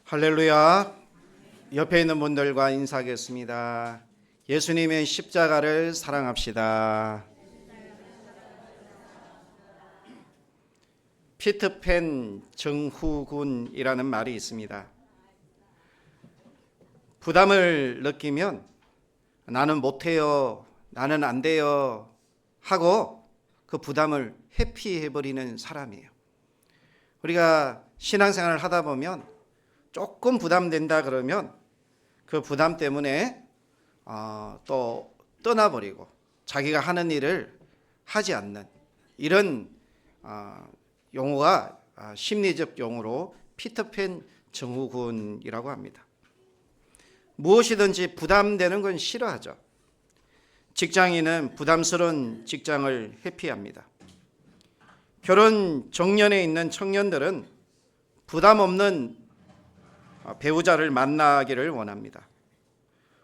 할렐루야. 옆에 있는 분들과 인사하겠습니다. 예수님의 십자가를 사랑합시다. 피터팬 정후군이라는 말이 있습니다. 부담을 느끼면 나는 못해요, 나는 안 돼요 하고 그 부담을 회피해버리는 사람이에요. 우리가 신앙생활을 하다 보면 조금 부담된다 그러면 그 부담 때문에 또 떠나버리고 자기가 하는 일을 하지 않는 이런 용어가 심리적 용어로 피터팬 증후군이라고 합니다. 무엇이든지 부담되는 건 싫어하죠. 직장인은 부담스러운 직장을 회피합니다. 결혼 정년에 있는 청년들은 부담 없는 배우자를 만나기를 원합니다.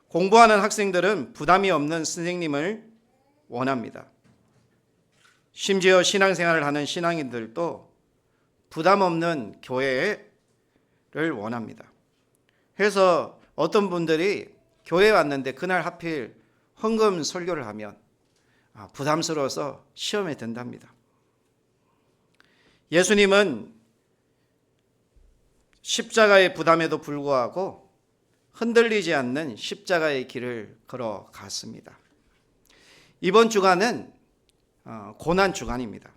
공부하는 학생들은 부담이 없는 선생님을 원합니다. 심지어 신앙생활을 하는 신앙인들도 부담 없는 교회를 원합니다. 그래서 어떤 분들이 교회에 왔는데 그날 하필 헌금 설교를 하면 부담스러워서 시험에 든답니다. 예수님은 십자가의 부담에도 불구하고 흔들리지 않는 십자가의 길을 걸어갔습니다. 이번 주간은 고난 주간입니다.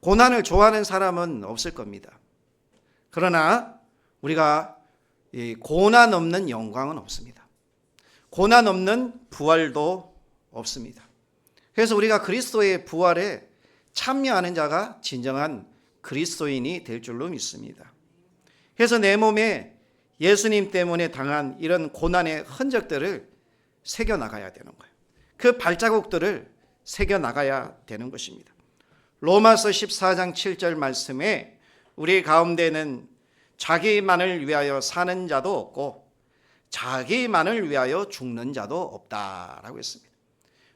고난을 좋아하는 사람은 없을 겁니다. 그러나 우리가 이 고난 없는 영광은 없습니다. 고난 없는 부활도 없습니다. 그래서 우리가 그리스도의 부활에 참여하는 자가 진정한 그리스도인이 될 줄로 믿습니다. 그래서 내 몸에 예수님 때문에 당한 이런 고난의 흔적들을 새겨나가야 되는 거예요. 그 발자국들을 새겨나가야 되는 것입니다. 로마서 14장 7절 말씀에 우리 가운데는 자기만을 위하여 사는 자도 없고 자기만을 위하여 죽는 자도 없다라고 했습니다.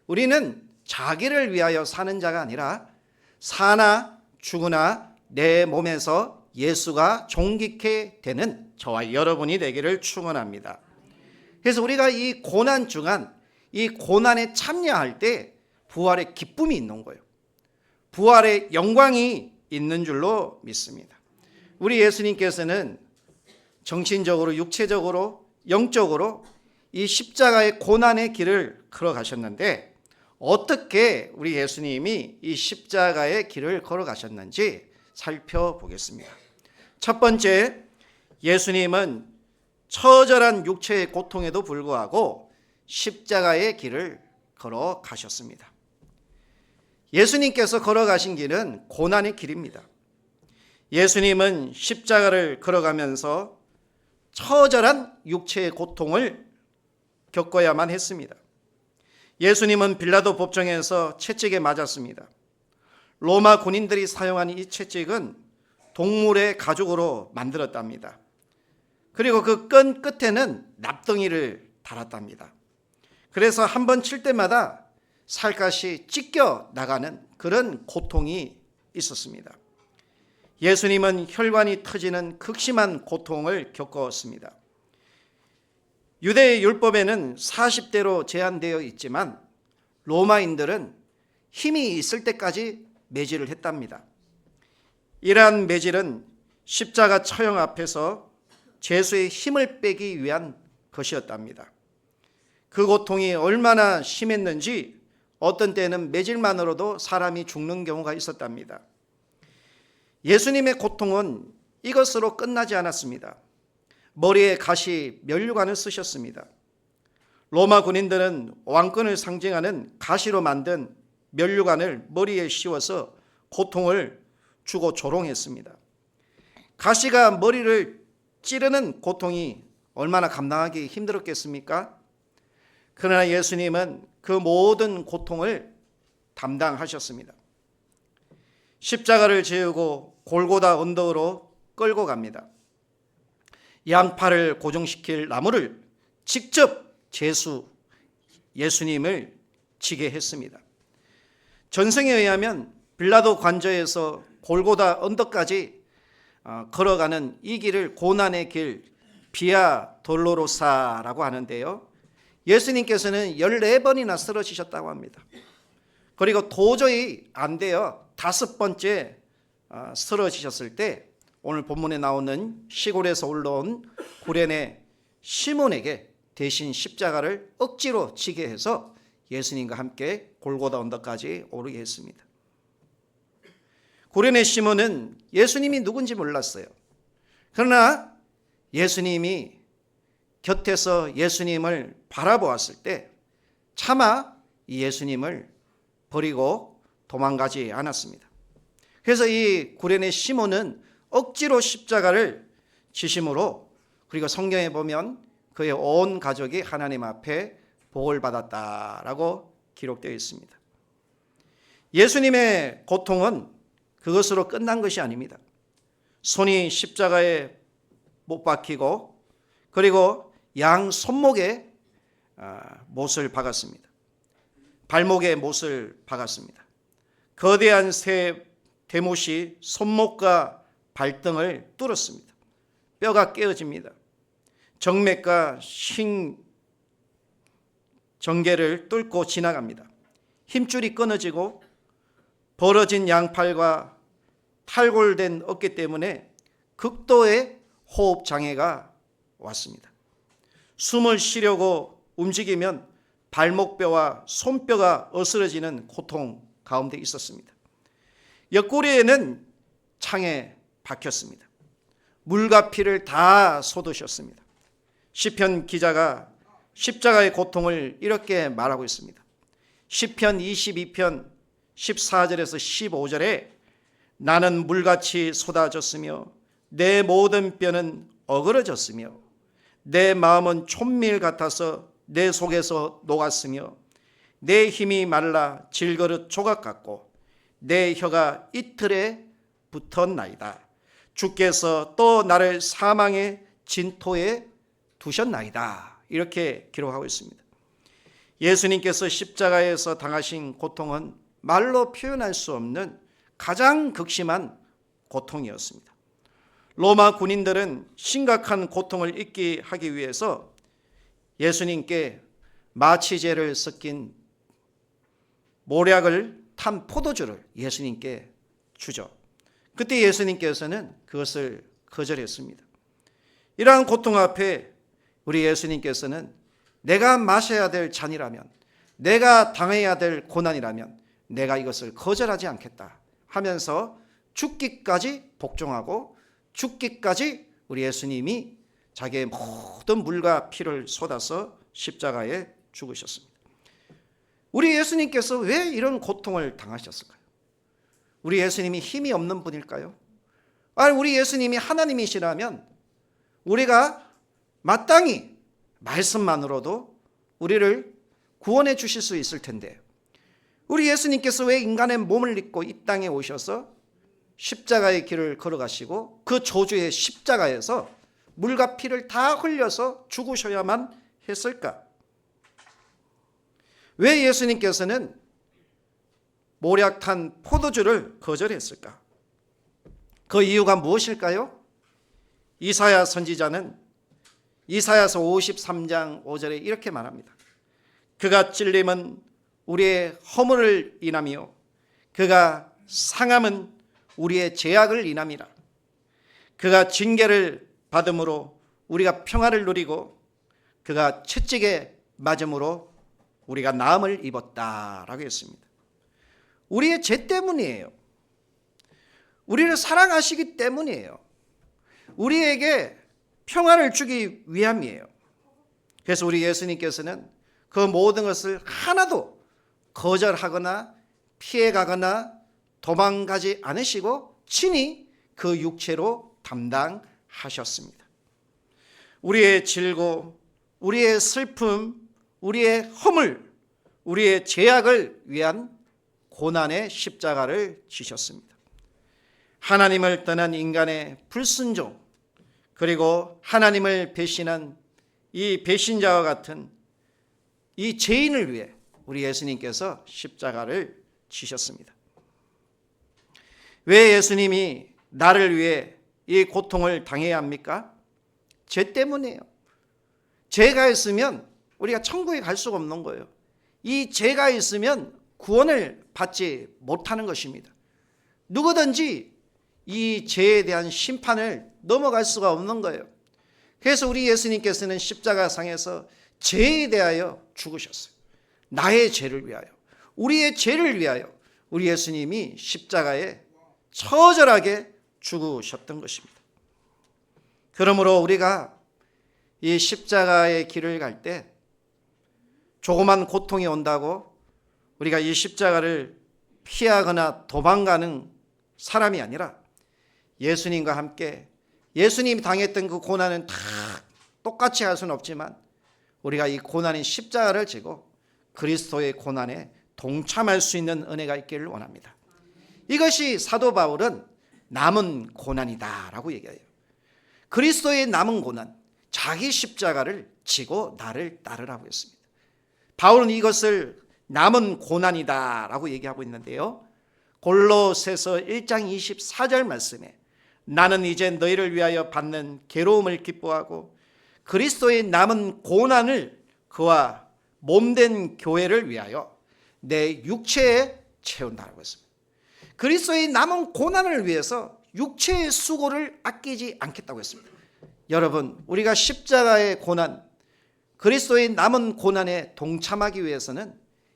우리는 자기를 위하여 사는 자가 아니라 사나 죽으나 내 몸에서 예수가 존귀케 되는 저와 여러분이 되기를 축원합니다. 그래서 우리가 이 고난 주간, 이 고난에 참여할 때 부활의 기쁨이 있는 거예요. 부활의 영광이 있는 줄로 믿습니다. 우리 예수님께서는 정신적으로, 육체적으로, 영적으로 이 십자가의 고난의 길을 걸어가셨는데 어떻게 우리 예수님이 이 십자가의 길을 걸어가셨는지 살펴보겠습니다. 첫 번째, 예수님은 처절한 육체의 고통에도 불구하고 십자가의 길을 걸어가셨습니다. 예수님께서 걸어가신 길은 고난의 길입니다. 예수님은 십자가를 걸어가면서 처절한 육체의 고통을 겪어야만 했습니다. 예수님은 빌라도 법정에서 채찍에 맞았습니다. 로마 군인들이 사용한 이 채찍은 동물의 가죽으로 만들었답니다. 그리고 그 끈 끝에는 납덩이를 달았답니다. 그래서 한 번 칠 때마다 살갗이 찢겨 나가는 그런 고통이 있었습니다. 예수님은 혈관이 터지는 극심한 고통을 겪었습니다. 유대의 율법에는 40대로 제한되어 있지만 로마인들은 힘이 있을 때까지 매질을 했답니다. 이러한 매질은 십자가 처형 앞에서 죄수의 힘을 빼기 위한 것이었답니다. 그 고통이 얼마나 심했는지 어떤 때는 매질만으로도 사람이 죽는 경우가 있었답니다. 예수님의 고통은 이것으로 끝나지 않았습니다. 머리에 가시 면류관을 쓰셨습니다. 로마 군인들은 왕권을 상징하는 가시로 만든 면류관을 머리에 씌워서 고통을 주고 조롱했습니다. 가시가 머리를 찌르는 고통이 얼마나 감당하기 힘들었겠습니까? 그러나 예수님은 그 모든 고통을 담당하셨습니다. 십자가를 지우고 골고다 언덕으로 끌고 갑니다. 양팔을 고정시킬 나무를 직접 예수님을 지게 했습니다. 전승에 의하면 빌라도 관저에서 골고다 언덕까지 걸어가는 이 길을 고난의 길 비아 돌로로사라고 하는데요. 예수님께서는 14번이나 쓰러지셨다고 합니다. 그리고 도저히 안 돼요. 5번째 쓰러지셨을 때 오늘 본문에 나오는 시골에서 올라온 구레네 시몬에게 대신 십자가를 억지로 지게 해서 예수님과 함께 골고다 언덕까지 오르게 했습니다. 구레네 시몬은 예수님이 누군지 몰랐어요. 그러나 예수님이 곁에서 예수님을 바라보았을 때 차마 이 예수님을 버리고 도망가지 않았습니다. 그래서 이 구레네 시몬은 억지로 십자가를 지심으로, 그리고 성경에 보면 그의 온 가족이 하나님 앞에 복을 받았다라고 기록되어 있습니다. 예수님의 고통은 그것으로 끝난 것이 아닙니다. 손이 십자가에 못 박히고 그리고 양 손목에 못을 박았습니다. 발목에 못을 박았습니다. 거대한 새 대못이 손목과 발등을 뚫었습니다. 뼈가 깨어집니다. 정맥과 신정계를 뚫고 지나갑니다. 힘줄이 끊어지고 벌어진 양팔과 탈골된 어깨 때문에 극도의 호흡 장애가 왔습니다. 숨을 쉬려고 움직이면 발목뼈와 손뼈가 어스러지는 고통 가운데 있었습니다. 옆구리에는 창에 박혔습니다. 물과 피를 다 쏟으셨습니다. 시편 기자가 십자가의 고통을 이렇게 말하고 있습니다. 시편 22편 14절에서 15절에 나는 물같이 쏟아졌으며 내 모든 뼈는 어그러졌으며 내 마음은 촛밀 같아서 내 속에서 녹았으며 내 힘이 말라 질그릇 조각 같고 내 혀가 이틀에 붙었나이다. 주께서 또 나를 사망의 진토에 두셨나이다. 이렇게 기록하고 있습니다. 예수님께서 십자가에서 당하신 고통은 말로 표현할 수 없는 가장 극심한 고통이었습니다. 로마 군인들은 심각한 고통을 잊게 하기 위해서 예수님께 마취제를 섞인 모략을 탄 포도주를 예수님께 주죠. 그때 예수님께서는 그것을 거절했습니다. 이러한 고통 앞에 우리 예수님께서는 내가 마셔야 될 잔이라면, 내가 당해야 될 고난이라면 내가 이것을 거절하지 않겠다 하면서 죽기까지 복종하고 죽기까지 우리 예수님이 자기의 모든 물과 피를 쏟아서 십자가에 죽으셨습니다. 우리 예수님께서 왜 이런 고통을 당하셨을까요? 우리 예수님이 힘이 없는 분일까요? 아니, 우리 예수님이 하나님이시라면 우리가 마땅히 말씀만으로도 우리를 구원해 주실 수 있을 텐데, 우리 예수님께서 왜 인간의 몸을 입고 이 땅에 오셔서 십자가의 길을 걸어가시고 그 저주의 십자가에서 물과 피를 다 흘려서 죽으셔야만 했을까? 왜 예수님께서는 모략탄 포도주를 거절했을까? 그 이유가 무엇일까요? 이사야 선지자는 이사야서 53장 5절에 이렇게 말합니다. 그가 찔림은 우리의 허물을 인하며 그가 상함은 우리의 죄악을 인함이라. 그가 징계를 받음으로 우리가 평화를 누리고 그가 채찍에 맞음으로 우리가 나음을 입었다라고 했습니다. 우리의 죄 때문이에요. 우리를 사랑하시기 때문이에요. 우리에게 평화를 주기 위함이에요. 그래서 우리 예수님께서는 그 모든 것을 하나도 거절하거나 피해가거나 도망가지 않으시고 친히 그 육체로 담당하셨습니다. 우리의 질고, 우리의 슬픔, 우리의 허물, 우리의 죄악을 위한 고난의 십자가를 지셨습니다. 하나님을 떠난 인간의 불순종, 그리고 하나님을 배신한 이 배신자와 같은 이 죄인을 위해 우리 예수님께서 십자가를 지셨습니다. 왜 예수님이 나를 위해 이 고통을 당해야 합니까? 죄 때문이에요. 죄가 있으면 우리가 천국에 갈 수가 없는 거예요. 이 죄가 있으면 구원을 받지 못하는 것입니다. 누구든지 이 죄에 대한 심판을 넘어갈 수가 없는 거예요. 그래서 우리 예수님께서는 십자가상에서 죄에 대하여 죽으셨어요. 나의 죄를 위하여, 우리의 죄를 위하여 우리 예수님이 십자가에 처절하게 죽으셨던 것입니다. 그러므로 우리가 이 십자가의 길을 갈 때 조그만 고통이 온다고 우리가 이 십자가를 피하거나 도망가는 사람이 아니라 예수님과 함께 예수님이 당했던 그 고난은 다 똑같이 할 수는 없지만 우리가 이 고난인 십자가를 지고 그리스도의 고난에 동참할 수 있는 은혜가 있기를 원합니다. 이것이 사도 바울은 남은 고난이다라고 얘기해요. 그리스도의 남은 고난, 자기 십자가를 지고 나를 따르라고 했습니다. 바울은 이것을 남은 고난이다라고 얘기하고 있는데요. 골로새서 1장 24절 말씀에 나는 이제 너희를 위하여 받는 괴로움을 기뻐하고 그리스도의 남은 고난을 그와 몸된 교회를 위하여 내 육체에 채운다라고 했습니다. 그리스도의 남은 고난을 위해서 육체의 수고를 아끼지 않겠다고 했습니다. 여러분, 우리가 십자가의 고난, 그리스도의 남은 고난에 동참하기 위해서는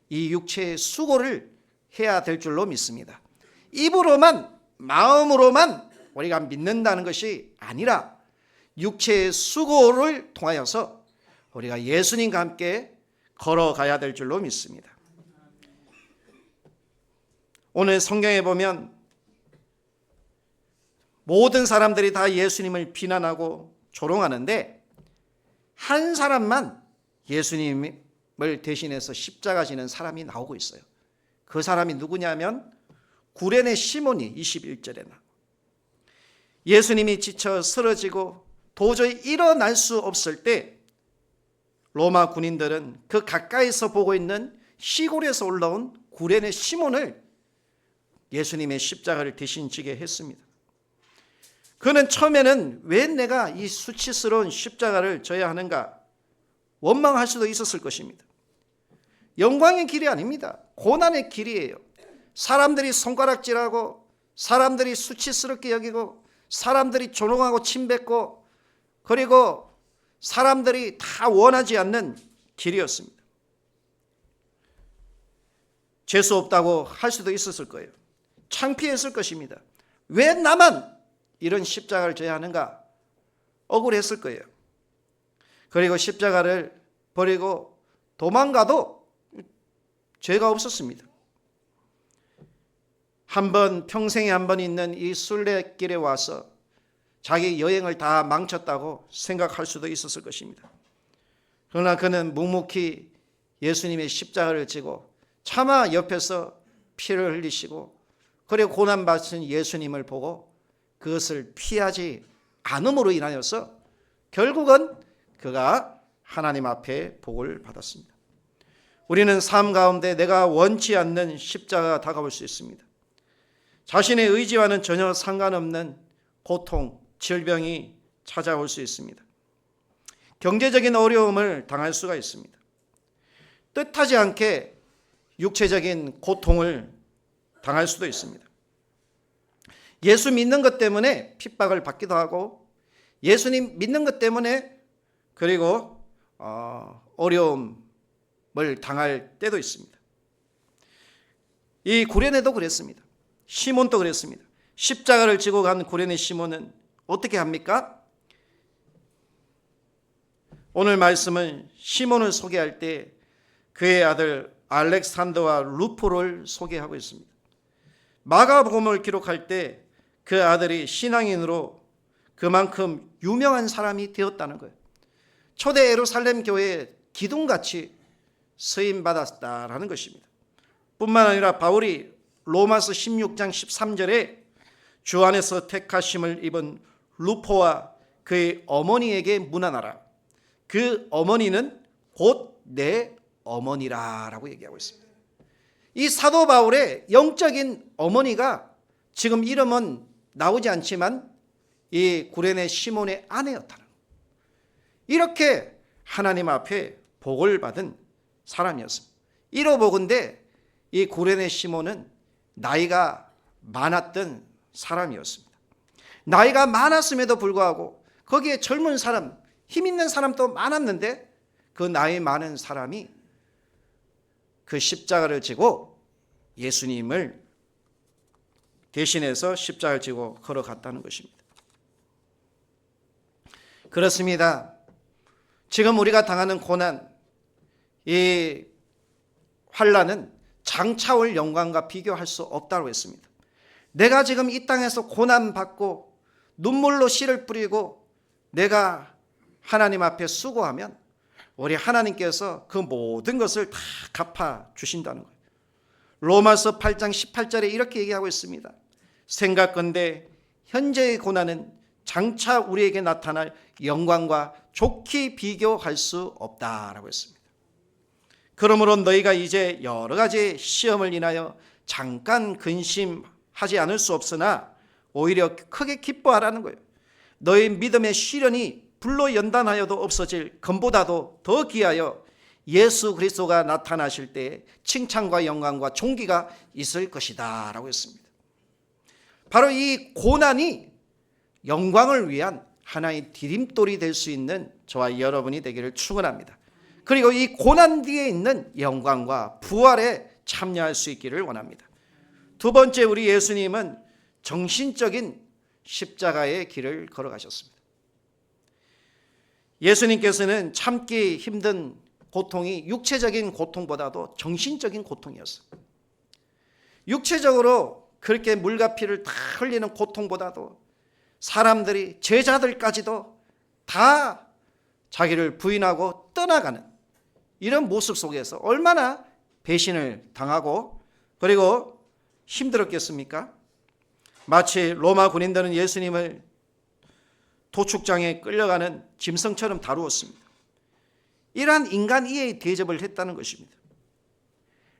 이 육체의 수고를 해야 될 줄로 믿습니다. 입으로만, 마음으로만 우리가 믿는다는 것이 아니라 육체의 수고를 통하여서 우리가 예수님과 함께 걸어가야 될 줄로 믿습니다. 오늘 성경에 보면 모든 사람들이 다 예수님을 비난하고 조롱하는데 한 사람만 예수님을 대신해서 십자가 지는 사람이 나오고 있어요. 그 사람이 누구냐면 구레네 시몬이 21절에 나. 예수님이 지쳐 쓰러지고 도저히 일어날 수 없을 때 로마 군인들은 그 가까이서 보고 있는 시골에서 올라온 구레네 시몬을 예수님의 십자가를 대신 지게 했습니다. 그는 처음에는 왜 내가 이 수치스러운 십자가를 져야 하는가 원망할 수도 있었을 것입니다. 영광의 길이 아닙니다. 고난의 길이에요. 사람들이 손가락질하고 사람들이 수치스럽게 여기고 사람들이 조롱하고 침뱉고 그리고 사람들이 다 원하지 않는 길이었습니다. 재수 없다고 할 수도 있었을 거예요. 창피했을 것입니다. 왜 나만 이런 십자가를 져야 하는가 억울했을 거예요. 그리고 십자가를 버리고 도망가도 죄가 없었습니다. 평생에 한 번 있는 이 순례길에 와서 자기 여행을 다 망쳤다고 생각할 수도 있었을 것입니다. 그러나 그는 묵묵히 예수님의 십자가를 지고 차마 옆에서 피를 흘리시고 그리고 고난받으신 예수님을 보고 그것을 피하지 않음으로 인하여서 결국은 그가 하나님 앞에 복을 받았습니다. 우리는 삶 가운데 내가 원치 않는 십자가가 다가올 수 있습니다. 자신의 의지와는 전혀 상관없는 고통, 질병이 찾아올 수 있습니다. 경제적인 어려움을 당할 수가 있습니다. 뜻하지 않게 육체적인 고통을 당할 수도 있습니다. 예수 믿는 것 때문에 핍박을 받기도 하고 예수님 믿는 것 때문에 그리고 어려움을 당할 때도 있습니다. 이 구레네도 그랬습니다. 시몬도 그랬습니다. 십자가를 지고 간 구레네 시몬은 어떻게 합니까? 오늘 말씀은 시몬을 소개할 때 그의 아들 알렉산더와 루포를 소개하고 있습니다. 마가복음을 기록할 때 그 아들이 신앙인으로 그만큼 유명한 사람이 되었다는 거예요. 초대 예루살렘 교회에 기둥같이 쓰임받았다라는 것입니다. 뿐만 아니라 바울이 로마서 16장 13절에 주 안에서 택하심을 입은 루포와 그의 어머니에게 문안하라. 그 어머니는 곧 내 어머니라라고 얘기하고 있습니다. 이 사도 바울의 영적인 어머니가 지금 이름은 나오지 않지만 이 구레네 시몬의 아내였다는, 이렇게 하나님 앞에 복을 받은 사람이었습니다. 이로보건대 이 구레네 시몬은 나이가 많았던 사람이었습니다. 나이가 많았음에도 불구하고 거기에 젊은 사람, 힘 있는 사람도 많았는데 그 나이 많은 사람이 그 십자가를 지고 예수님을 대신해서 십자가를 지고 걸어갔다는 것입니다. 그렇습니다. 지금 우리가 당하는 고난, 이 환난은 장차올 영광과 비교할 수 없다고 했습니다. 내가 지금 이 땅에서 고난받고 눈물로 씨를 뿌리고 내가 하나님 앞에 수고하면 우리 하나님께서 그 모든 것을 다 갚아 주신다는 거예요. 로마서 8장 18절에 이렇게 얘기하고 있습니다. 생각건대 현재의 고난은 장차 우리에게 나타날 영광과 좋게 비교할 수 없다라고 했습니다. 그러므로 너희가 이제 여러 가지 시험을 인하여 잠깐 근심하지 않을 수 없으나 오히려 크게 기뻐하라는 거예요. 너희 믿음의 시련이 불로 연단하여도 없어질 금보다도 더 귀하여 예수 그리스도가 나타나실 때에 칭찬과 영광과 존귀가 있을 것이다 라고 했습니다. 바로 이 고난이 영광을 위한 하나의 디딤돌이 될 수 있는 저와 여러분이 되기를 축원합니다. 그리고 이 고난 뒤에 있는 영광과 부활에 참여할 수 있기를 원합니다. 두 번째, 우리 예수님은 정신적인 십자가의 길을 걸어가셨습니다. 예수님께서는 참기 힘든 고통이 육체적인 고통보다도 정신적인 고통이었어요. 육체적으로 그렇게 물과 피를 다 흘리는 고통보다도 사람들이, 제자들까지도 다 자기를 부인하고 떠나가는 이런 모습 속에서 얼마나 배신을 당하고 그리고 힘들었겠습니까? 마치 로마 군인들은 예수님을 도축장에 끌려가는 짐승처럼 다루었습니다. 이러한 인간 이해의 대접을 했다는 것입니다.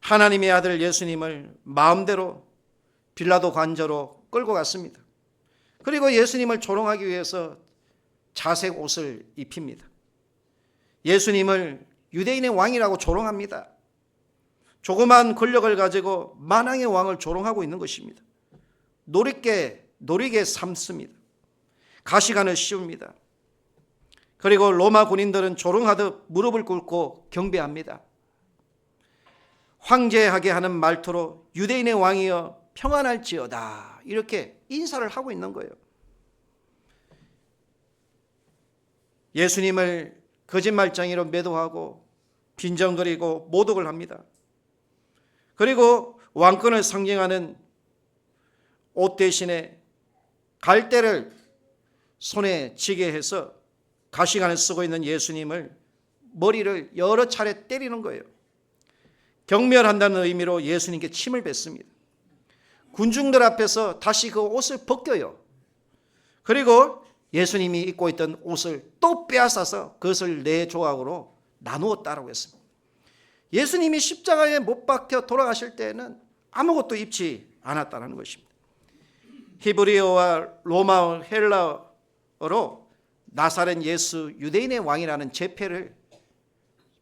하나님의 아들 예수님을 마음대로 빌라도 관저로 끌고 갔습니다. 그리고 예수님을 조롱하기 위해서 자색 옷을 입힙니다. 예수님을 유대인의 왕이라고 조롱합니다. 조그만 권력을 가지고 만왕의 왕을 조롱하고 있는 것입니다. 노리게 삼습니다. 가시관을 씌웁니다. 그리고 로마 군인들은 조롱하듯 무릎을 꿇고 경배합니다. 황제하게 하는 말투로 유대인의 왕이여 평안할지어다, 이렇게 인사를 하고 있는 거예요. 예수님을 거짓말쟁이로 매도하고 빈정거리고 모독을 합니다. 그리고 왕권을 상징하는 옷 대신에 갈대를 손에 쥐게 해서 가시관을 쓰고 있는 예수님을 머리를 여러 차례 때리는 거예요. 경멸한다는 의미로 예수님께 침을 뱉습니다. 군중들 앞에서 다시 그 옷을 벗겨요. 그리고 예수님이 입고 있던 옷을 또 빼앗아서 그것을 네 조각으로 나누었다라고 했습니다. 예수님이 십자가에 못 박혀 돌아가실 때는 아무것도 입지 않았다는 것입니다. 히브리어와 로마어, 헬라어로 나사렛 예수 유대인의 왕이라는 제패를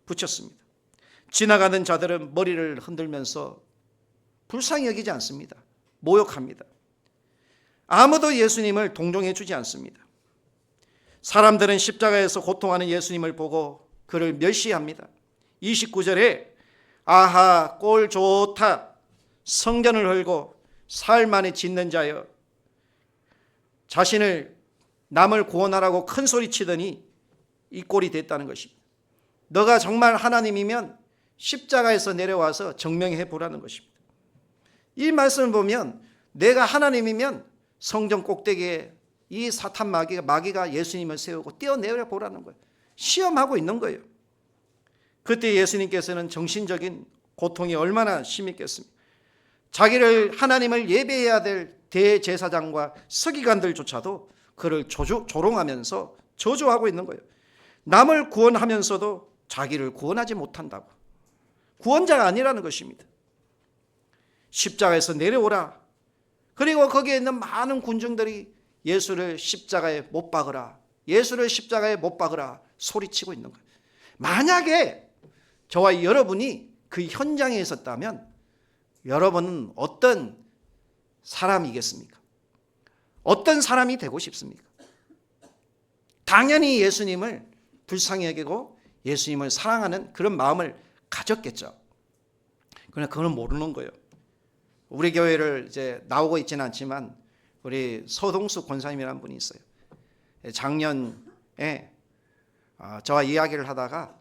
붙였습니다. 지나가는 자들은 머리를 흔들면서 불쌍히 여기지 않습니다. 모욕합니다. 아무도 예수님을 동정해 주지 않습니다. 사람들은 십자가에서 고통하는 예수님을 보고 그를 멸시합니다. 29절에 아하 꼴 좋다, 성전을 헐고 사흘 만에 짓는 자여, 자신을 남을 구원하라고 큰 소리 치더니 이 꼴이 됐다는 것입니다. 너가 정말 하나님이면 십자가에서 내려와서 증명해 보라는 것입니다. 이 말씀을 보면 내가 하나님이면 성전 꼭대기에 이 사탄 마귀가 예수님을 세우고 뛰어내려 보라는 거예요. 시험하고 있는 거예요. 그때 예수님께서는 정신적인 고통이 얼마나 심했겠습니까? 자기를 하나님을 예배해야 될 대제사장과 서기관들조차도 그를 조롱하면서 저주하고 있는 거예요. 남을 구원하면서도 자기를 구원하지 못한다고. 구원자가 아니라는 것입니다. 십자가에서 내려오라. 그리고 거기에 있는 많은 군중들이 예수를 십자가에 못 박으라, 예수를 십자가에 못 박으라 소리치고 있는 거예요. 만약에 저와 여러분이 그 현장에 있었다면 여러분은 어떤 사람이겠습니까? 어떤 사람이 되고 싶습니까? 당연히 예수님을 불쌍히 여기고 예수님을 사랑하는 그런 마음을 가졌겠죠. 그러나 그건 모르는 거예요. 우리 교회를 이제 나오고 있지는 않지만 우리 서동수 권사님이라는 분이 있어요. 작년에 저와 이야기를 하다가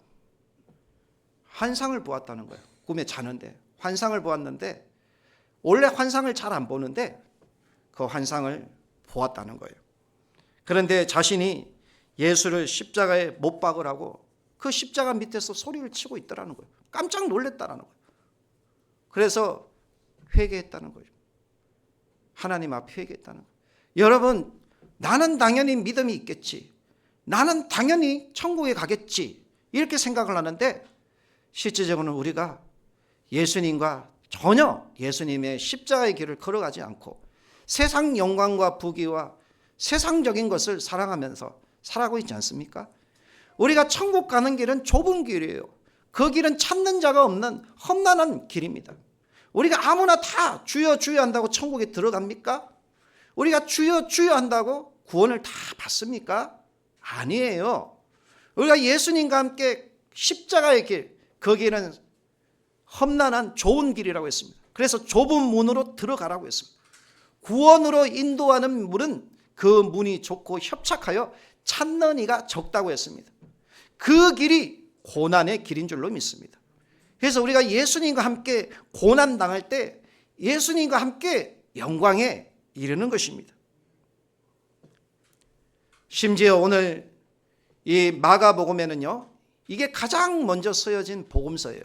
환상을 보았다는 거예요. 꿈에 자는데 환상을 보았는데 원래 환상을 잘 안 보는데 그 환상을 보았다는 거예요. 그런데 자신이 예수를 십자가에 못 박으라고 그 십자가 밑에서 소리를 치고 있더라는 거예요. 깜짝 놀랐다라는 거예요. 그래서 회개했다는 거죠. 하나님 앞에 회개했다는 거예요. 여러분, 나는 당연히 믿음이 있겠지, 나는 당연히 천국에 가겠지, 이렇게 생각을 하는데 실제적으로는 우리가 예수님과 전혀 예수님의 십자가의 길을 걸어가지 않고 세상 영광과 부귀와 세상적인 것을 사랑하면서 살아가고 있지 않습니까? 우리가 천국 가는 길은 좁은 길이에요. 그 길은 찾는 자가 없는 험난한 길입니다. 우리가 아무나 다 주여 주여 한다고 천국에 들어갑니까? 우리가 주여 주여 한다고 구원을 다 받습니까? 아니에요. 우리가 예수님과 함께 십자가의 길, 그 길은 험난한 좋은 길이라고 했습니다. 그래서 좁은 문으로 들어가라고 했습니다. 구원으로 인도하는 문은 그 문이 좁고 협착하여 찾는 이가 적다고 했습니다. 그 길이 고난의 길인 줄로 믿습니다. 그래서 우리가 예수님과 함께 고난 당할 때 예수님과 함께 영광에 이르는 것입니다. 심지어 오늘 이 마가복음에는요, 이게 가장 먼저 쓰여진 복음서예요.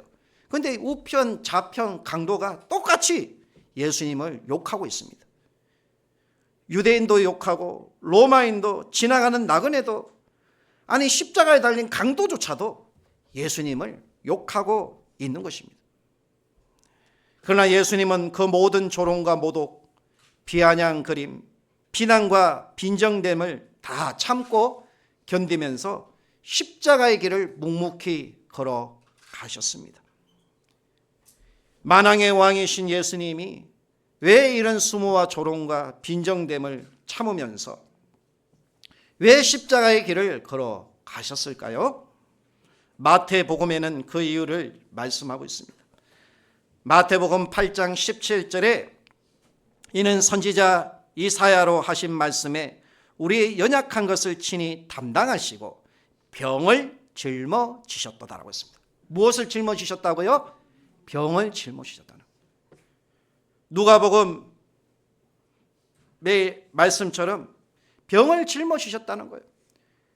그런데 우편, 좌편, 강도가 똑같이 예수님을 욕하고 있습니다. 유대인도 욕하고 로마인도 지나가는 나그네도, 아니 십자가에 달린 강도조차도 예수님을 욕하고 있는 것입니다. 그러나 예수님은 그 모든 조롱과 모독, 비아냥 그림, 비난과 빈정됨을 다 참고 견디면서 십자가의 길을 묵묵히 걸어 가셨습니다. 만왕의 왕이신 예수님이 왜 이런 수모와 조롱과 빈정됨을 참으면서 왜 십자가의 길을 걸어 가셨을까요? 마태복음에는 그 이유를 말씀하고 있습니다. 마태복음 8장 17절에 이는 선지자 이사야로 하신 말씀에 우리의 연약한 것을 친히 담당하시고 병을 짊어지셨도다라고 했습니다. 무엇을 짊어지셨다고요? 병을 짊어지셨다는 거예요. 누가복음의 말씀처럼 병을 짊어지셨다는 거예요.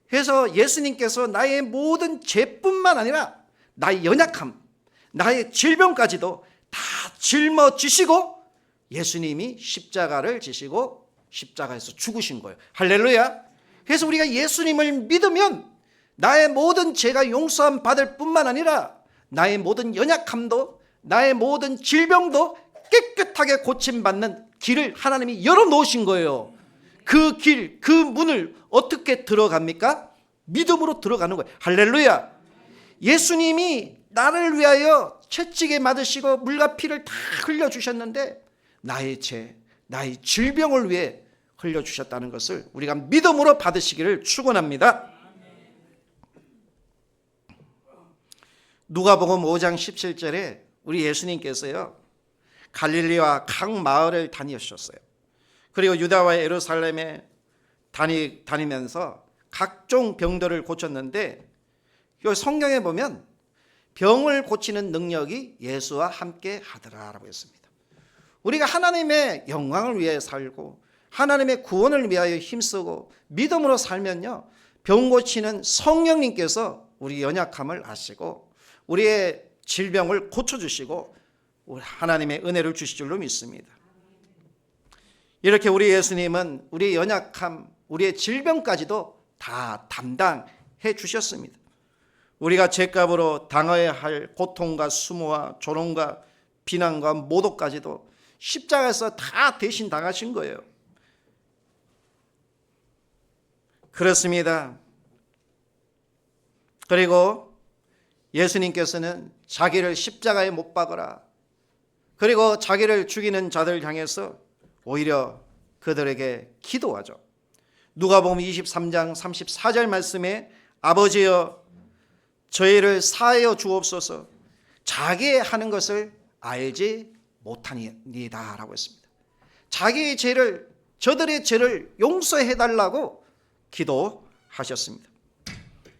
그래서 예수님께서 나의 모든 죄뿐만 아니라 나의 연약함, 나의 질병까지도 다 짊어지시고 예수님이 십자가를 지시고 십자가에서 죽으신 거예요. 할렐루야. 그래서 우리가 예수님을 믿으면 나의 모든 죄가 용서함 받을 뿐만 아니라 나의 모든 연약함도 나의 모든 질병도 깨끗하게 고침받는 길을 하나님이 열어놓으신 거예요. 그 길, 그 문을 어떻게 들어갑니까? 믿음으로 들어가는 거예요. 할렐루야. 예수님이 나를 위하여 채찍에 맞으시고 물과 피를 다 흘려주셨는데 나의 죄, 나의 질병을 위해 흘려주셨다는 것을 우리가 믿음으로 받으시기를 축원합니다. 누가복음 5장 17절에 우리 예수님께서요, 갈릴리와 각 마을을 다니셨어요. 그리고 유다와 예루살렘에 다니면서 각종 병들을 고쳤는데, 이 성경에 보면 병을 고치는 능력이 예수와 함께 하더라라고 했습니다. 우리가 하나님의 영광을 위해 살고 하나님의 구원을 위하여 힘쓰고 믿음으로 살면요, 병 고치는 성령님께서 우리 연약함을 아시고 우리의 질병을 고쳐주시고 하나님의 은혜를 주실 줄로 믿습니다. 이렇게 우리 예수님은 우리의 연약함, 우리의 질병까지도 다 담당해 주셨습니다. 우리가 죄값으로 당해야 할 고통과 수모와 조롱과 비난과 모독까지도 십자가에서 다 대신 당하신 거예요. 그렇습니다. 그리고 예수님께서는 자기를 십자가에 못 박으라, 그리고 자기를 죽이는 자들을 향해서 오히려 그들에게 기도하죠. 누가복음 23장 34절 말씀에 아버지여 저희를 사하여 주옵소서 자기의 하는 것을 알지 못하니이다 라고 했습니다. 자기의 죄를, 저들의 죄를 용서해 달라고 기도하셨습니다.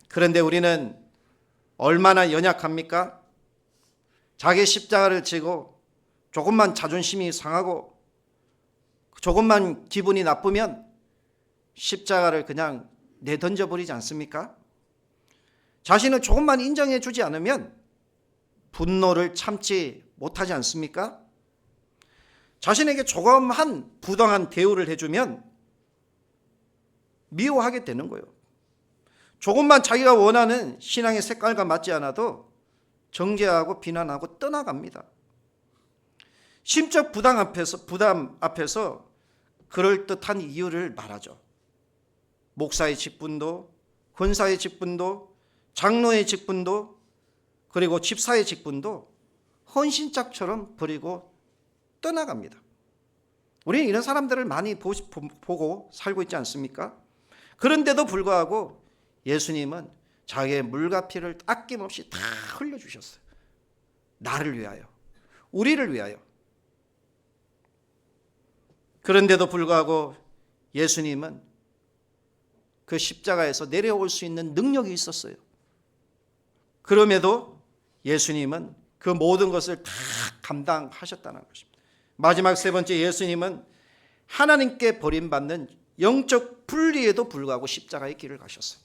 그런데 우리는 얼마나 연약합니까? 자기 십자가를 지고 조금만 자존심이 상하고 조금만 기분이 나쁘면 십자가를 그냥 내던져 버리지 않습니까? 자신을 조금만 인정해 주지 않으면 분노를 참지 못하지 않습니까? 자신에게 조금한 부당한 대우를 해주면 미워하게 되는 거예요. 조금만 자기가 원하는 신앙의 색깔과 맞지 않아도 정죄하고 비난하고 떠나갑니다. 심적 부담 앞에서 그럴듯한 이유를 말하죠. 목사의 직분도, 권사의 직분도, 장로의 직분도, 그리고 집사의 직분도 헌신짝처럼 버리고 떠나갑니다. 우리는 이런 사람들을 많이 보고 살고 있지 않습니까? 그런데도 불구하고 예수님은 자기의 물과 피를 아낌없이 다 흘려주셨어요. 나를 위하여, 우리를 위하여. 그런데도 불구하고 예수님은 그 십자가에서 내려올 수 있는 능력이 있었어요. 그럼에도 예수님은 그 모든 것을 다 감당하셨다는 것입니다. 마지막 세 번째, 예수님은 하나님께 버림받는 영적 분리에도 불구하고 십자가의 길을 가셨어요.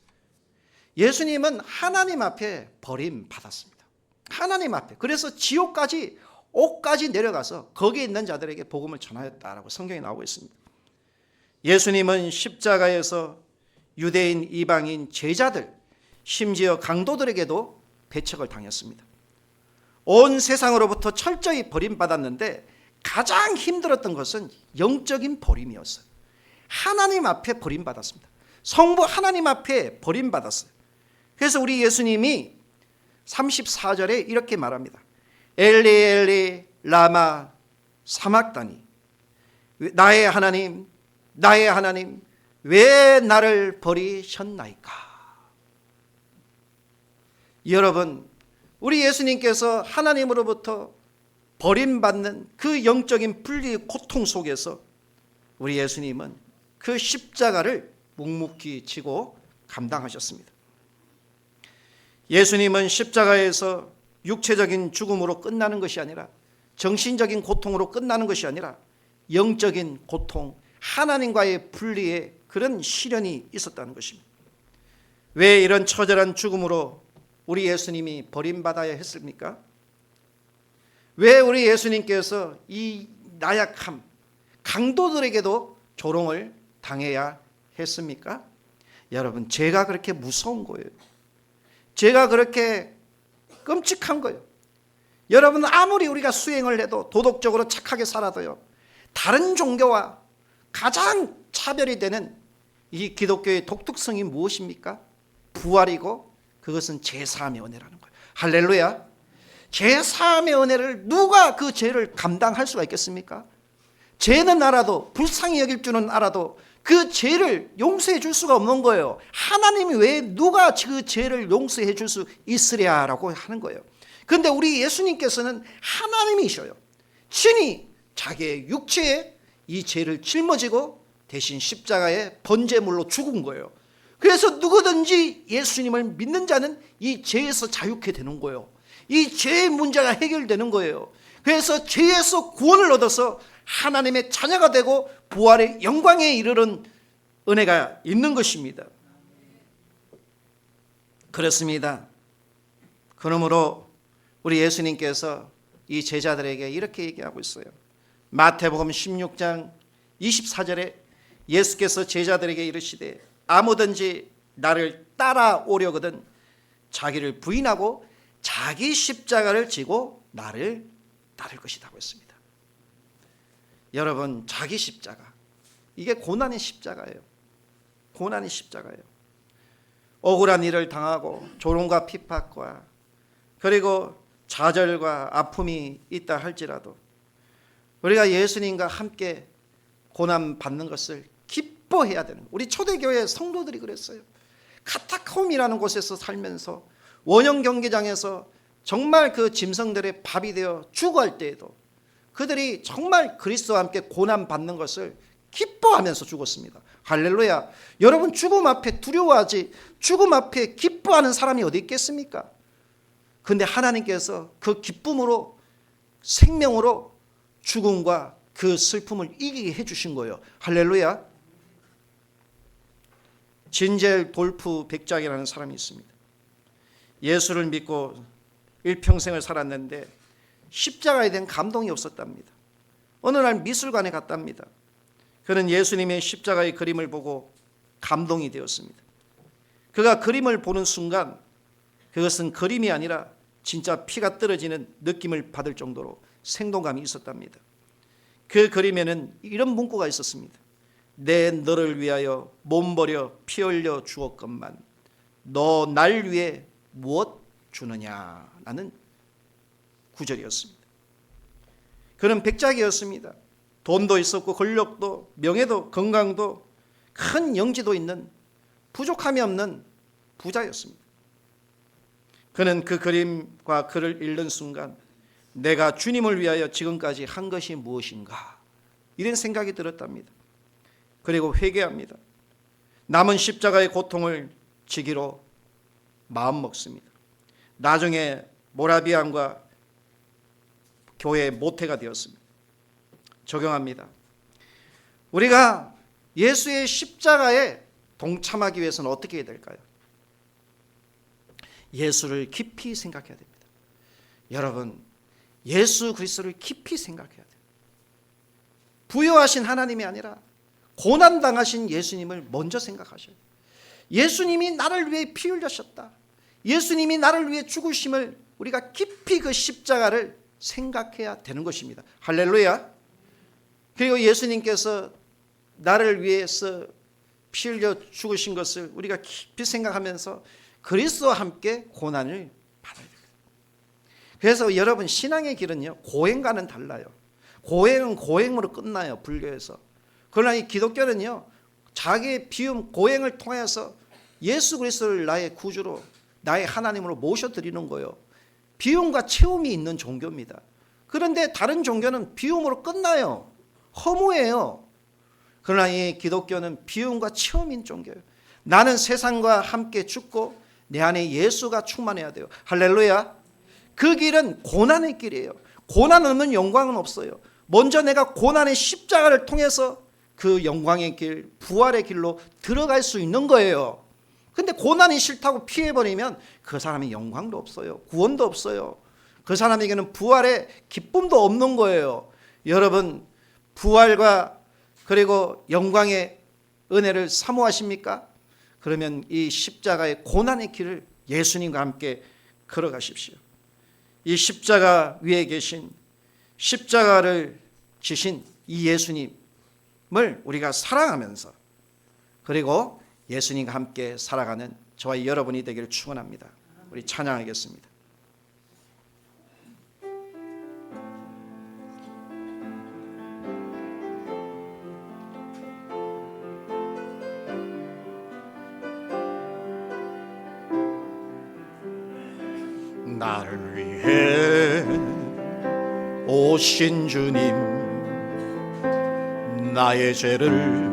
예수님은 하나님 앞에 버림받았습니다. 하나님 앞에. 그래서 지옥까지, 옥까지 내려가서 거기에 있는 자들에게 복음을 전하였다라고 성경에 나오고 있습니다. 예수님은 십자가에서 유대인, 이방인, 제자들, 심지어 강도들에게도 배척을 당했습니다. 온 세상으로부터 철저히 버림받았는데 가장 힘들었던 것은 영적인 버림이었어요. 하나님 앞에 버림받았습니다. 성부 하나님 앞에 버림받았어요. 그래서 우리 예수님이 34절에 이렇게 말합니다. 엘리 엘리 라마 사막다니, 나의 하나님, 나의 하나님, 왜 나를 버리셨나이까? 여러분, 우리 예수님께서 하나님으로부터 버림받는 그 영적인 분리 고통 속에서 우리 예수님은 그 십자가를 묵묵히 지고 감당하셨습니다. 예수님은 십자가에서 육체적인 죽음으로 끝나는 것이 아니라, 정신적인 고통으로 끝나는 것이 아니라 영적인 고통, 하나님과의 분리에 그런 시련이 있었다는 것입니다. 왜 이런 처절한 죽음으로 우리 예수님이 버림받아야 했습니까? 왜 우리 예수님께서 이 나약함, 강도들에게도 조롱을 당해야 했습니까? 여러분, 죄가 그렇게 무서운 거예요. 죄가 그렇게 끔찍한 거예요. 여러분, 아무리 우리가 수행을 해도, 도덕적으로 착하게 살아도요, 다른 종교와 가장 차별이 되는 이 기독교의 독특성이 무엇입니까? 부활이고, 그것은 죄사함의 은혜라는 거예요. 할렐루야. 죄사함의 은혜를 누가 그 죄를 감당할 수가 있겠습니까? 죄는 알아도, 불쌍히 여길 줄은 알아도 그 죄를 용서해 줄 수가 없는 거예요. 하나님이 왜 누가 그 죄를 용서해 줄 수 있으랴라고 하는 거예요. 그런데 우리 예수님께서는 하나님이셔요. 친히 자기의 육체에 이 죄를 짊어지고 대신 십자가에 번제물로 죽은 거예요. 그래서 누구든지 예수님을 믿는 자는 이 죄에서 자유케 되는 거예요. 이 죄의 문제가 해결되는 거예요. 그래서 죄에서 구원을 얻어서 하나님의 자녀가 되고 부활의 영광에 이르는 은혜가 있는 것입니다. 그렇습니다. 그러므로 우리 예수님께서 이 제자들에게 이렇게 얘기하고 있어요. 마태복음 16장 24절에 예수께서 제자들에게 이르시되 아무든지 나를 따라오려거든 자기를 부인하고 자기 십자가를 지고 나를 따를 것이다 했습니다. 여러분, 자기 십자가, 이게 고난의 십자가예요. 고난이 십자가예요. 억울한 일을 당하고 조롱과 핍박과 그리고 좌절과 아픔이 있다 할지라도 우리가 예수님과 함께 고난 받는 것을 기뻐해야 되는, 우리 초대교회 성도들이 그랬어요. 카타콤이라는 곳에서 살면서 원형 경기장에서 정말 그 짐승들의 밥이 되어 죽어갈 때에도 그들이 정말 그리스도와 함께 고난 받는 것을 기뻐하면서 죽었습니다. 할렐루야. 여러분, 죽음 앞에 두려워하지 죽음 앞에 기뻐하는 사람이 어디 있겠습니까? 근데 하나님께서 그 기쁨으로, 생명으로 죽음과 그 슬픔을 이기게 해주신 거예요. 할렐루야. 진젤 돌프 백작이라는 사람이 있습니다. 예수를 믿고 일평생을 살았는데 십자가에 대한 감동이 없었답니다. 어느 날 미술관에 갔답니다. 그는 예수님의 십자가의 그림을 보고 감동이 되었습니다. 그가 그림을 보는 순간 그것은 그림이 아니라 진짜 피가 떨어지는 느낌을 받을 정도로 생동감이 있었답니다. 그 그림에는 이런 문구가 있었습니다. 내 너를 위하여 몸 버려 피 흘려 주었건만 너 날 위해 무엇 주느냐 라는 구절이었습니다. 그는 백작이었습니다. 돈도 있었고 권력도 명예도 건강도 큰 영지도 있는 부족함이 없는 부자였습니다. 그는 그 그림과 글을 읽는 순간 내가 주님을 위하여 지금까지 한 것이 무엇인가 이런 생각이 들었답니다. 그리고 회개합니다. 남은 십자가의 고통을 지기로 마음먹습니다. 나중에 모라비안과 교회의 모태가 되었습니다. 적용합니다. 우리가 예수의 십자가에 동참하기 위해서는 어떻게 해야 될까요? 예수를 깊이 생각해야 됩니다. 여러분, 예수 그리스도를 깊이 생각해야 돼요. 부여하신 하나님이 아니라 고난당하신 예수님을 먼저 생각하셔야 돼요. 예수님이 나를 위해 피 흘리셨다. 예수님이 나를 위해 죽으심을 우리가 깊이 그 십자가를 생각해야 되는 것입니다. 할렐루야. 그리고 예수님께서 나를 위해서 피 흘려 죽으신 것을 우리가 깊이 생각하면서 그리스도와 함께 고난을 받아야 됩니다. 그래서 여러분, 신앙의 길은요, 고행과는 달라요. 고행은 고행으로 끝나요, 불교에서. 그러나 이 기독교는요, 자기의 비움, 고행을 통해서 예수 그리스도를 나의 구주로, 나의 하나님으로 모셔드리는 거예요. 비움과 체험이 있는 종교입니다. 그런데 다른 종교는 비움으로 끝나요. 허무해요. 그러나 이 기독교는 비움과 체험인 종교예요. 나는 세상과 함께 죽고 내 안에 예수가 충만해야 돼요. 할렐루야. 그 길은 고난의 길이에요. 고난 없는 영광은 없어요. 먼저 내가 고난의 십자가를 통해서 그 영광의 길, 부활의 길로 들어갈 수 있는 거예요. 근데 고난이 싫다고 피해버리면 그 사람이 영광도 없어요. 구원도 없어요. 그 사람에게는 부활의 기쁨도 없는 거예요. 여러분, 부활과 그리고 영광의 은혜를 사모하십니까? 그러면 이 십자가의 고난의 길을 예수님과 함께 걸어가십시오. 이 십자가 위에 계신, 십자가를 지신 이 예수님을 우리가 사랑하면서, 그리고 예수님과 함께 살아가는 저와 여러분이 되기를 축원합니다. 우리 찬양하겠습니다. 나를 위해 오신 주님, 나의 죄를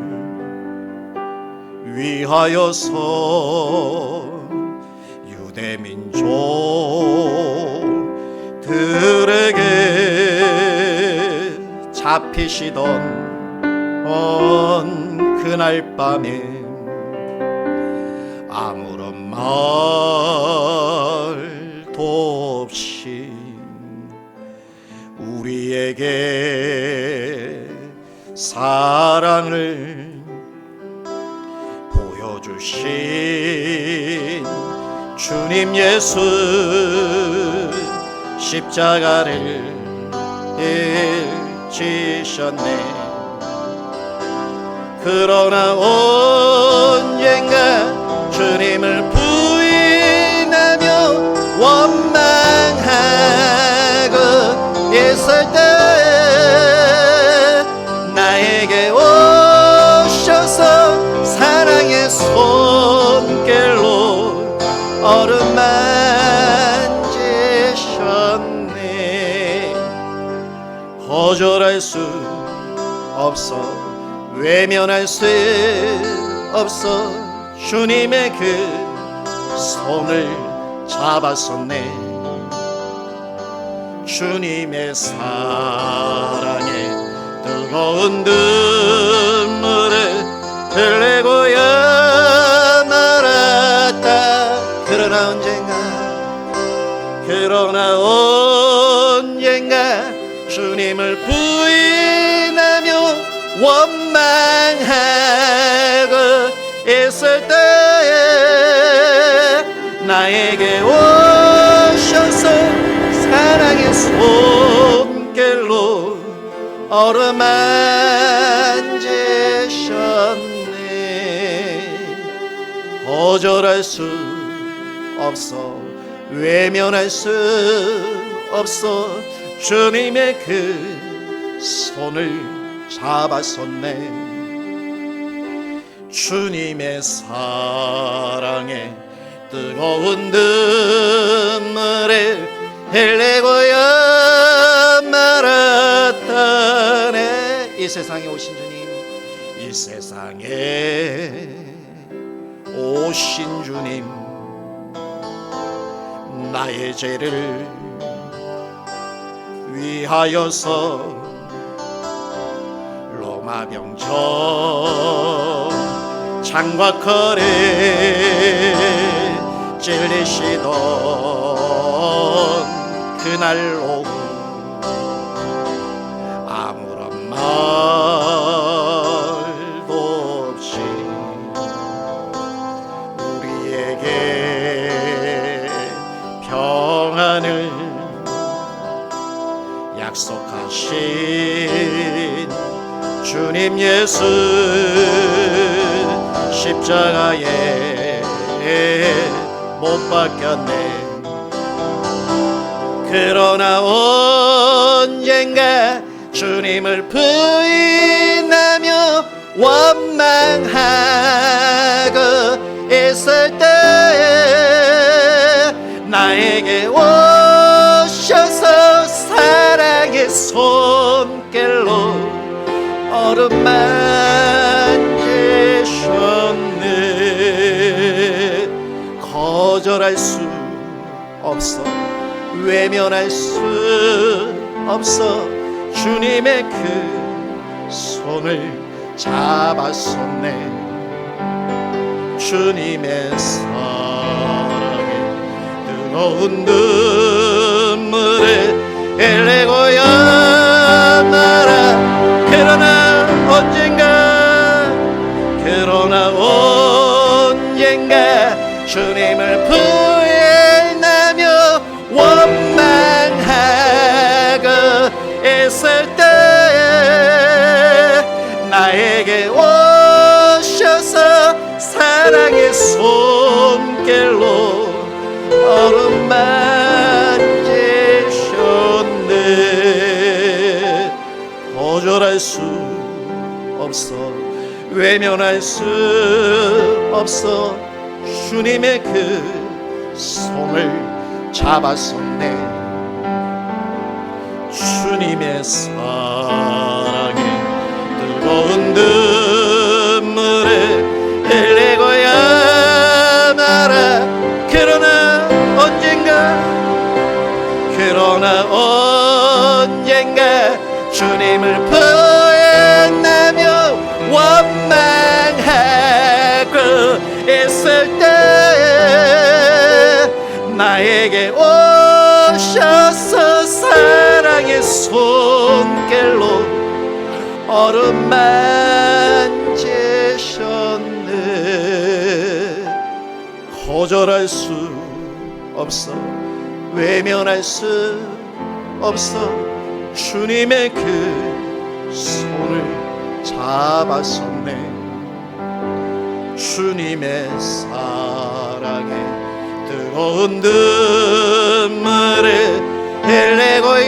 위하여서 유대 민족들에게 잡히시던 그날 밤에 아무런 말도 없이 우리에게 사랑을 보여주신 주님 예수, 십자가를 지셨네. 그러나 언젠가 주님을 부인하며 원망하고 있을 때 나에게 오셔서 사랑의 손길로 어루만지셨네. 거절할 수 없어, 외면할 수 없어. 주님의 그 손을 잡았었네. 주님의 사랑에 뜨거운 눈물을 흘리고야 말았다. 그러나 언젠가 주님을 부인하며 원망하고 있을 때 나에게 오셔서 사랑의 손길로 어루만지셨네. 거절할 수 없어, 외면할 수 없어. 주님의 그 손을 잡았었네. 주님의 사랑에 뜨거운 눈물을 흘리고야 말았다네. 이 세상에 오신 주님, 이 세상에 오신 주님, 나의 죄를 위하여서 로마병정 장과커를 찔리시던 그날 오후 아무런 말도 없이 우리에게 평안을 약속하신 주님 예수 십자가에 못 박혔네. 그러나 언젠가 주님을 부인하며 원망하고 있을 때 나에게 오셔서 사랑의 손길로 어루만지셨네. 거절할 수 없어, 외면할 수 없어. 주님의 그 손을 잡았었네. 주님의 사랑에 뜨거운 눈물을 흘리고야 말아. 그러나 언젠가 주님을 부인하며 원망하고 있을 때 나에게 오셔서 사랑의 손길로 어루만지셨네. 거절할 수 없어, 외면할 수 없어. 주님의 그 손을 잡았었네. 주님의 사랑에 뜨거운 눈물을 흘리고야 말아. 그러나 언젠가 주님을 부인하며 원망하고 있을 때 나에게 오셔서 사랑의 손길로 어루만지셨네. 거절할 수 없어, 외면할 수 없어. 주님의 그 손을 잡았었네. 주님의 사랑에 뜨거운 눈물을 흘리고